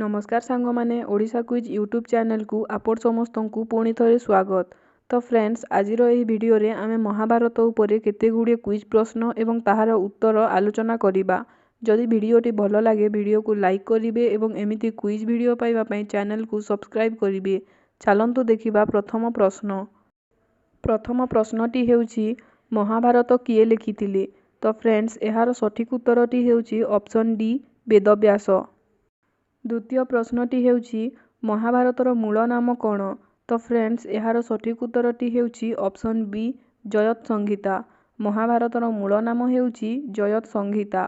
नमस्कार सांग मैंने ओडिशा क्विज यूट्यूब चैनल को आपण समस्त को पुणी थे स्वागत। तो फ्रेंड्स आज भिडियो रे आमे महाभारत उपरे केते गुड़िए क्विज प्रश्न एवं ताहार उत्तर आलोचना करिबा। जदि भिडियोटी भल लगे भिडियो को लाइक करिवे एवं एमिति क्विज भिडियो पाइबा पई चैनल को सब्सक्राइब करिवे। चलंतु देखिबा प्रथम प्रश्नटी हेउची महाभारत किए लिखिथिले। तो फ्रेंड्स एहार सठिक उत्तरटी हेउची ऑप्शन डी वेदव्यास। द्वितीय प्रश्नटी हेउची महाभारतर मूल नाम कौन? तो फ्रेंड्स एहार सठिक उत्तरटी हेउची ऑप्शन बी जयत संहिता। महाभारतर मूल नाम हेउची जयत संहिता।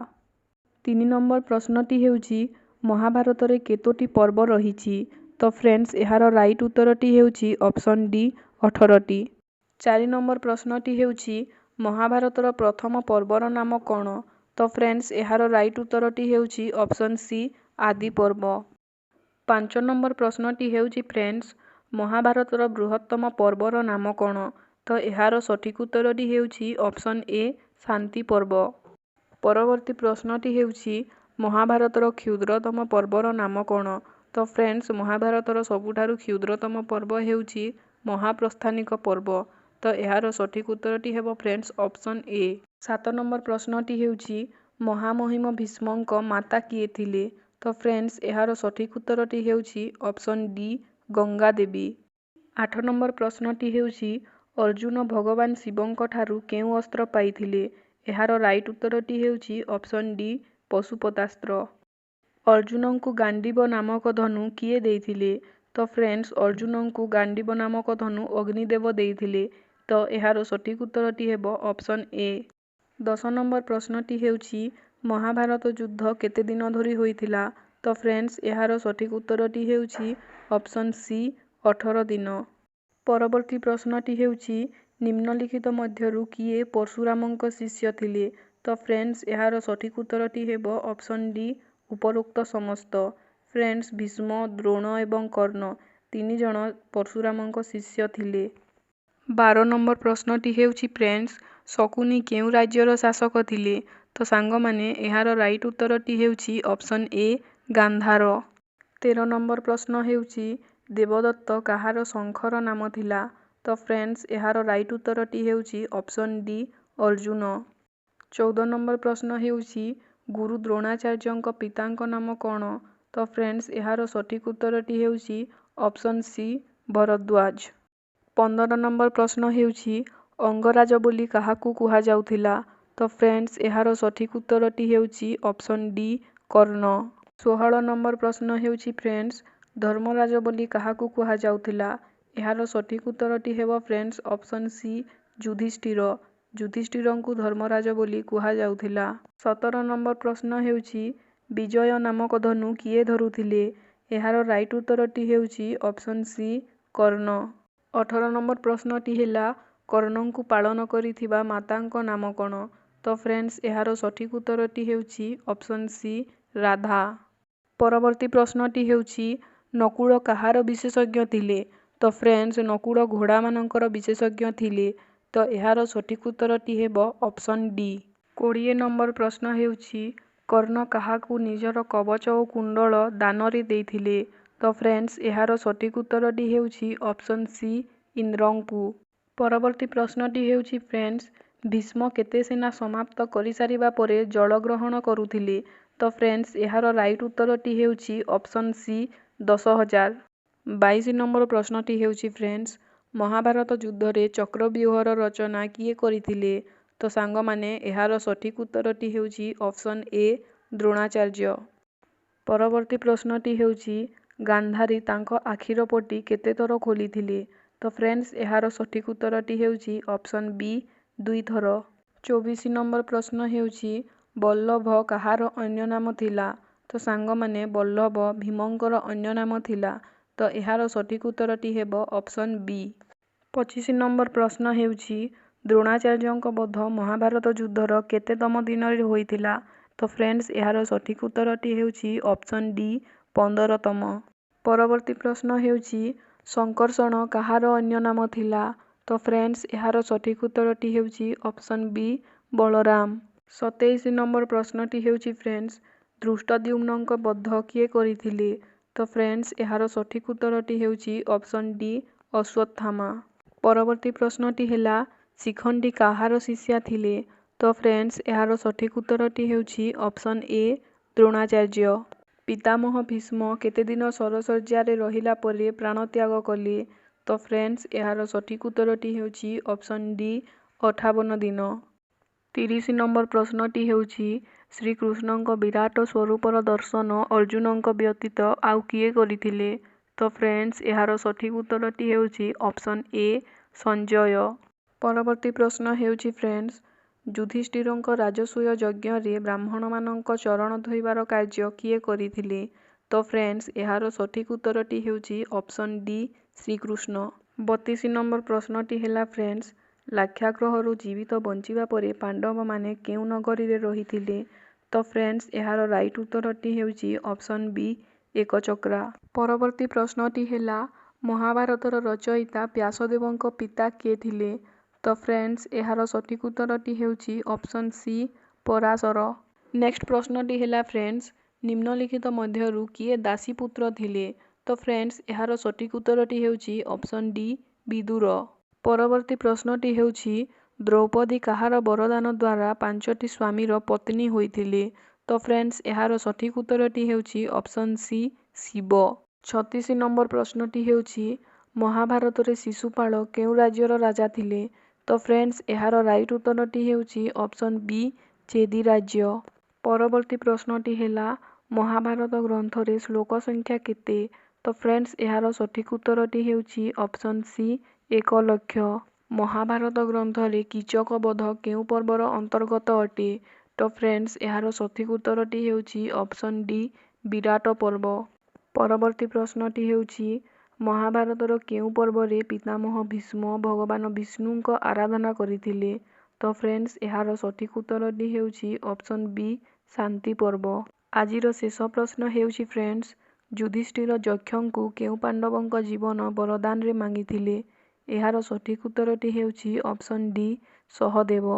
3 नंबर प्रश्नटी हेउची महाभारत रे केतोटी पर्व रहिछि? तो फ्रेंड्स एहार राइट उत्तरटी हेउची ऑप्शन डी 18टी। 4 नंबर प्रश्नटी हेउची महाभारतर प्रथम पर्वर नाम कौन? तो फ्रेंड्स एहार राइट उत्तरटी हेउची ऑप्शन सी आदि पर्व। 5 नंबर प्रश्नटी हेउची फ्रेंड्स महाभारतर बृहत्तम पर्वर नाम कौन? तो एहार सठिक उत्तरटी हेउची ऑप्शन ए शांति पर्व। परवर्ती प्रश्नटी हेउची महाभारतर क्षुद्रतम पर्वर नाम कौन? तो फ्रेंड्स महाभारतर सबुठारु क्षुद्रतम पर्व हेउची महाप्रस्थानिक पर्व। तो एहार सठिक उत्तरटी हेबो फ्रेंड्स ऑप्शन ए। 7 नंबर प्रश्नटी हेउची महामहिम भीष्मक माता किए थिले? तो फ्रेंड्स एहार सठिक उत्तरटी हेउची option D Ganga Devi. 8 number प्रश्नटी हेउची अर्जुन भगवान शिवंक ठारू केउ अस्त्र पाइथिले? एहार राइट उत्तरटी हेउची ऑप्शन डी पशुपतास्त्र। अर्जुन को गांडीव नामक धनु किए देइथिले? तो फ्रेंड्स अर्जुन को गांडीव नामक धनु अग्निदेव देइथिले। तो एहार सठिक उत्तरटी हेबो ऑप्शन ए। 10 नंबर प्रश्नटी हेउची महाभारत युद्ध केते दिन धरी होइथिला? तो फ्रेंड्स एहार सठिक उत्तरटी हेउची ऑप्शन सी 18 दिन। परवर्ती प्रश्नटी हेउची निम्नलिखित मध्यरु किए परशुरामंक शिष्य थिले? तो फ्रेंड्स एहार सठिक उत्तरटी हेबो ऑप्शन डी उपरोक्त समस्त। फ्रेंड्स भीष्म द्रोण एवं कर्ण 3 जण परशुरामंक शिष्य थिले। 12 नंबर प्रश्नटी हेउची फ्रेंड्स शकुनी केउ राज्यर शासक थिले? तो सांग माने एहार राइट उत्तरटी हेउची ऑप्शन ए गांधार। 13 नंबर प्रश्न हेउची देवदत्त काहार शंखर नाम थिला? तो फ्रेंड्स एहार राइट उत्तरटी हेउची ऑप्शन डी अर्जुन। 14 नंबर प्रश्न हेउची गुरु द्रोणाचार्यंक पितांक नाम कौन? तो फ्रेंड्स एहार सठिक उत्तरटी हेउची ऑप्शन सी भरद्वाज। 15 नंबर प्रश्न हेउची अंगराज बोली काहाकू कुहा जाउथिला? तो फ्रेंड्स एहार सठिक उत्तरटी हेउची ऑप्शन डी कर्ण। 16 नंबर प्रश्न हेउची फ्रेंड्स धर्मराज बोली काहाकू कुहा जाउथिला? एहार सठिक उत्तरटी हेबो फ्रेंड्स ऑप्शन सी युधिष्ठिर। युधिष्ठिरंकु धर्मराज बोली कुहा जाउथिला। 17 नंबर प्रश्न हेउची विजय नामक धनु किए धरुथिले? एहार राइट उत्तरटी हेउची ऑप्शन सी कर्ण। 18 नंबर प्रश्नटी हेला कर्णंकु पालन करिथिबा मातांक नाम कौन? तो फ्रेंड्स एहार सठिक उत्तरटी हेउची ऑप्शन सी राधा। परवर्ती प्रश्नटी हेउची नकुल काहार विशेषज्ञ थिले? तो फ्रेंड्स नकुल घोड़ा मानकर विशेषज्ञ थिले। तो एहार सठिक उत्तरटी हेबो ऑप्शन डी। 20 नंबर प्रश्न हेउची कर्ण काहाकू निजर कवच और कुंडल दानरे देइथिले? तो फ्रेंड्स एहार सठिक उत्तरटी हेउची ऑप्शन सी इंद्रंकु। परवर्ती प्रश्नटी हेउची फ्रेंड्स भीष्म केते सेना समाप्त करि सारिबा परे जल ग्रहण करुथिले? तो फ्रेंड्स एहार राइट उत्तरटी हेउची ऑप्शन सी 10,000। 22 नंबर प्रश्नटी हेउची फ्रेंड्स महाभारत युद्ध रे चक्रव्यूहर रचना किए करिथिले? तो सांग माने एहार सठिक उत्तरटी हेउची ऑप्शन ए द्रोणाचार्य। परवर्ती प्रश्नटी हेउची गांधारी तांको आखिर पटी केते थर खोलिथिले? तो फ्रेंड्स एहार सठिक उत्तरटी हेउची ऑप्शन बी 2 थर। 24 नंबर प्रश्न हेउची बल्लभ काहार अन्य नाम थिला? तो सांग माने बल्लभ भीमंकर अन्य नाम थिला। तो एहार सठिक उत्तरटी हेबो ऑप्शन बी। 25 नंबर प्रश्न हेउची द्रोणाचार्यंक बध महाभारत युद्धर केतेतम दिन रे होइथिला? तो फ्रेंड्स एहार सठिक उत्तरटी हेउची ऑप्शन डी 15तम। परवर्ती प्रश्न हेउची संकर्षण काहार अन्य नाम थिला? तो फ्रेंड्स एहार सठिक उत्तरटी हेउची ऑप्शन बी बलराम। 27 नंबर प्रश्नटी हेउची फ्रेंड्स धृष्टद्युम्नंक बध किए करिथिले? ତ ଫ୍ରେଣ୍ଡସ୍ ଏହାର ସଠିକ୍ ଉତ୍ତରଟି ହେଉଛି ଅପସନ୍ ଡି ଅଶ୍ୱତ୍ଥାମା। ପରବର୍ତ୍ତୀ ପ୍ରଶ୍ନଟି ହେଲା ଶିଖଣ୍ଡୀ କାହାର ଶିଷ୍ୟା ଥିଲେ? ତ ଫ୍ରେଣ୍ଡସ୍ ଏହାର ସଠିକ୍ ଉତ୍ତରଟି ହେଉଛି ଅପସନ୍ ଏ ଦ୍ରୋଣାଚାର୍ଯ୍ୟ। ପିତାମହ ଭୀଷ୍ମ କେତେଦିନ ଶରଶଯ୍ୟାରେ ରହିଲା ପରେ ପ୍ରାଣତ୍ୟାଗ କଲେ? ତ ଫ୍ରେଣ୍ଡସ୍ ଏହାର ସଠିକ୍ ଉତ୍ତରଟି ହେଉଛି ଅପସନ୍ ଡି 58 ଦିନ। 30 ନମ୍ବର ପ୍ରଶ୍ନଟି ହେଉଛି ଶ୍ରୀକୃଷ୍ଣଙ୍କ ବିରାଟ ସ୍ୱରୂପର ଦର୍ଶନ ଅର୍ଜୁନଙ୍କ ବ୍ୟତୀତ ଆଉ କିଏ କରିଥିଲେ? ତ ଫ୍ରେଣ୍ଡସ୍ ଏହାର ସଠିକ୍ ଉତ୍ତରଟି ହେଉଛି ଅପସନ୍ ଏ ସଞ୍ଜୟ। ପରବର୍ତ୍ତୀ ପ୍ରଶ୍ନ ହେଉଛି ଫ୍ରେଣ୍ଡସ୍ ଯୁଧିଷ୍ଠିରଙ୍କ ରାଜସୂୟ ଯଜ୍ଞରେ ବ୍ରାହ୍ମଣମାନଙ୍କ ଚରଣ ଧୋଇବାର କାର୍ଯ୍ୟ କିଏ କରିଥିଲେ? ତ ଫ୍ରେଣ୍ଡସ୍ ଏହାର ସଠିକ୍ ଉତ୍ତରଟି ହେଉଛି ଅପସନ୍ ଡି ଶ୍ରୀକୃଷ୍ଣ। 32 ନମ୍ବର ପ୍ରଶ୍ନଟି ହେଲା ଫ୍ରେଣ୍ଡସ୍ ଲାକ୍ଷାଗୃହରୁ ଜୀବିତ ବଞ୍ଚିବା ପରେ ପାଣ୍ଡବମାନେ କେଉଁ ନଗରୀରେ ରହିଥିଲେ? ତ ଫ୍ରେଣ୍ଡସ୍ ଏହାର ରାଇଟ୍ ଉତ୍ତରଟି ହେଉଛି ଅପସନ୍ ବି ଏକଚକ୍ରା। ପରବର୍ତ୍ତୀ ପ୍ରଶ୍ନଟି ହେଲା ମହାଭାରତର ରଚୟିତା ବ୍ୟାସଦେବଙ୍କ ପିତା କିଏ ଥିଲେ? ତ ଫ୍ରେଣ୍ଡସ୍ ଏହାର ସଠିକ୍ ଉତ୍ତରଟି ହେଉଛି ଅପସନ୍ ସି ପରାଶର। ନେକ୍ସଟ ପ୍ରଶ୍ନଟି ହେଲା ଫ୍ରେଣ୍ଡସ୍ ନିମ୍ନଲିଖିତ ମଧ୍ୟରୁ କିଏ ଦାସୀପୁତ୍ର ଥିଲେ? ତ ଫ୍ରେଣ୍ଡସ୍ ଏହାର ସଠିକ୍ ଉତ୍ତରଟି ହେଉଛି ଅପସନ୍ ଡି ବିଦୁର। ପରବର୍ତ୍ତୀ ପ୍ରଶ୍ନଟି ହେଉଛି ଦ୍ରୌପଦୀ କାହାର ବରଦାନ ଦ୍ୱାରା 5ଟି ସ୍ୱାମୀର ପତ୍ନୀ ହୋଇଥିଲେ? ତ ଫ୍ରେଣ୍ଡସ୍ ଏହାର ସଠିକ୍ ଉତ୍ତରଟି ହେଉଛି ଅପସନ୍ ସି ଶିବ। 36 ନମ୍ବର ପ୍ରଶ୍ନଟି ହେଉଛି ମହାଭାରତରେ ଶିଶୁପାଳ କେଉଁ ରାଜ୍ୟର ରାଜା ଥିଲେ? ତ ଫ୍ରେଣ୍ଡସ୍ ଏହାର ରାଇଟ୍ ଉତ୍ତରଟି ହେଉଛି ଅପସନ୍ ବି ଚେଦି ରାଜ୍ୟ। ପରବର୍ତ୍ତୀ ପ୍ରଶ୍ନଟି ହେଲା ମହାଭାରତ ଗ୍ରନ୍ଥରେ ଶ୍ଲୋକ ସଂଖ୍ୟା କେତେ? ତ ଫ୍ରେଣ୍ଡସ୍ ଏହାର ସଠିକ୍ ଉତ୍ତରଟି ହେଉଛି ଅପସନ୍ ସି 1,00,000। ମହାଭାରତ ଗ୍ରନ୍ଥରେ କୀଚକ ବଧ କେଉଁ ପର୍ବର ଅନ୍ତର୍ଗତ ଅଟେ? ତ ଫ୍ରେଣ୍ଡସ୍ ଏହାର ସଠିକ୍ ଉତ୍ତରଟି ହେଉଛି ଅପସନ୍ ଡି ବିରାଟ ପର୍ବ। ପରବର୍ତ୍ତୀ ପ୍ରଶ୍ନଟି ହେଉଛି ମହାଭାରତର କେଉଁ ପର୍ବରେ ପିତାମହ ଭୀଷ୍ମ ଭଗବାନ ବିଷ୍ଣୁଙ୍କ ଆରାଧନା କରିଥିଲେ? ତ ଫ୍ରେଣ୍ଡସ୍ ଏହାର ସଠିକ୍ ଉତ୍ତରଟି ହେଉଛି ଅପସନ୍ ବି ଶାନ୍ତି ପର୍ବ। ଆଜିର ଶେଷ ପ୍ରଶ୍ନ ହେଉଛି ଫ୍ରେଣ୍ଡସ୍ ଯୁଧିଷ୍ଠିର ଯକ୍ଷଙ୍କୁ କେଉଁ ପାଣ୍ଡବଙ୍କ ଜୀବନ ବରଦାନରେ ମାଗିଥିଲେ? ଏହାର ସଠିକ୍ ଉତ୍ତରଟି ହେଉଛି ଅପସନ୍ ଡି ସହଦେବ।